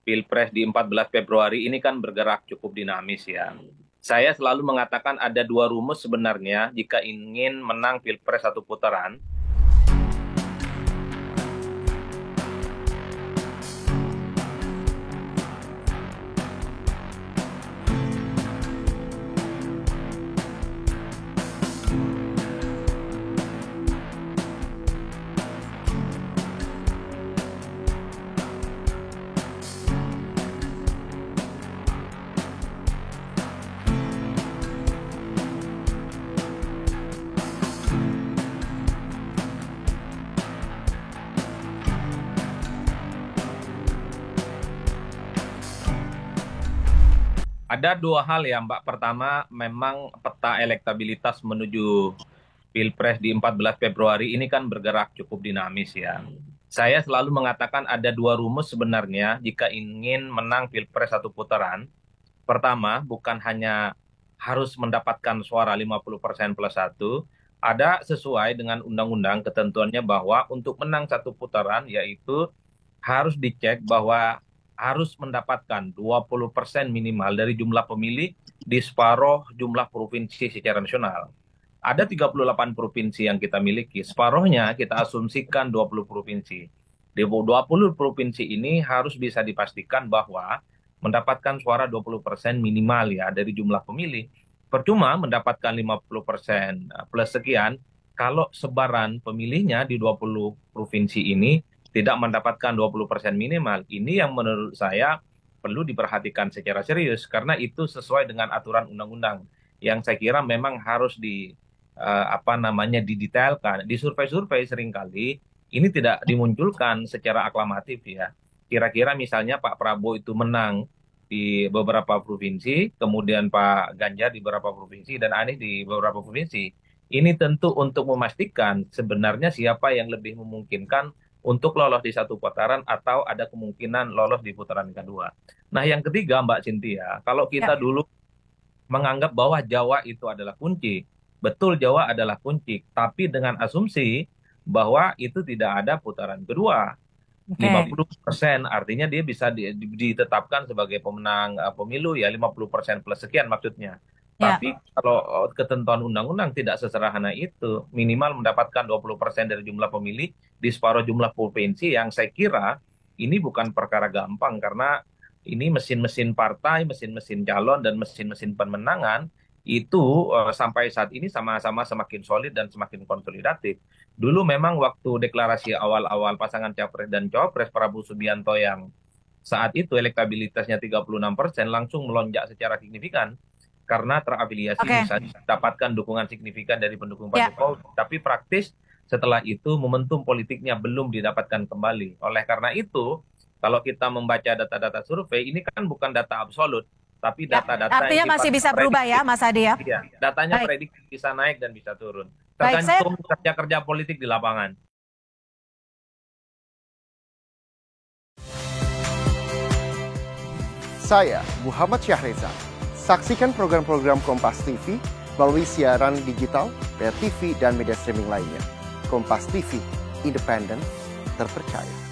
Pilpres di 14 Februari ini kan bergerak cukup dinamis ya. Saya selalu mengatakan ada dua rumus sebenarnya jika ingin menang Pilpres satu putaran. Ada dua hal ya, Mbak. Pertama, memang peta elektabilitas menuju Pilpres di 14 Februari ini kan bergerak cukup dinamis ya. Saya selalu mengatakan ada dua rumus sebenarnya jika ingin menang Pilpres satu putaran. Pertama, bukan hanya harus mendapatkan suara 50% plus satu, ada sesuai dengan undang-undang ketentuannya bahwa untuk menang satu putaran yaitu harus dicek bahwa harus mendapatkan 20% minimal dari jumlah pemilih di separuh jumlah provinsi secara nasional. Ada 38 provinsi yang kita miliki, separuhnya kita asumsikan 20 provinsi. Di 20 provinsi ini harus bisa dipastikan bahwa mendapatkan suara 20% minimal ya dari jumlah pemilih. Percuma mendapatkan 50% plus sekian kalau sebaran pemilihnya di 20 provinsi ini tidak mendapatkan 20% minimal. Ini yang menurut saya perlu diperhatikan secara serius karena itu sesuai dengan aturan undang-undang yang saya kira memang harus didetailkan. Di survei-survei seringkali ini tidak dimunculkan secara aklamatif ya. Kira-kira misalnya Pak Prabowo itu menang di beberapa provinsi, kemudian Pak Ganjar di beberapa provinsi, dan Anies di beberapa provinsi. Ini tentu untuk memastikan sebenarnya siapa yang lebih memungkinkan untuk lolos di satu putaran atau ada kemungkinan lolos di putaran kedua. Nah, yang ketiga, Mbak Cynthia, kalau kita Ya, dulu menganggap bahwa Jawa itu adalah kunci, betul Jawa adalah kunci, tapi dengan asumsi bahwa itu tidak ada putaran kedua. lima oke. puluh persen artinya dia bisa ditetapkan sebagai pemenang pemilu ya 50% plus sekian maksudnya. Ya, Tapi kalau ketentuan undang-undang tidak sesederhana itu, minimal mendapatkan 20% dari jumlah pemilih di separuh jumlah provinsi yang saya kira ini bukan perkara gampang karena ini mesin-mesin partai, mesin-mesin calon dan mesin-mesin pemenangan itu sampai saat ini sama-sama semakin solid dan semakin konsolidatif. Dulu memang waktu deklarasi awal-awal pasangan Capres dan Cawapres Prabowo Subianto yang saat itu elektabilitasnya 36% langsung melonjak secara signifikan karena terafiliasi oke. bisa mendapatkan dukungan signifikan dari pendukung Pak Ya, Jokowi. Tapi praktis setelah itu momentum politiknya belum didapatkan kembali. Oleh karena itu, kalau kita membaca data-data survei, ini kan bukan data absolut, tapi ya. data-data yang Artinya masih sifatnya bisa berubah ya, prediktif. Mas Adi ya. Iya, datanya Baik, prediktif bisa naik dan bisa turun. baik. Saya Tergantung kerja-kerja politik di lapangan. Saya Muhammad Syahreza. Saksikan program-program Kompas TV melalui siaran digital, pay TV, dan media streaming lainnya. Kompas TV, independen, terpercaya.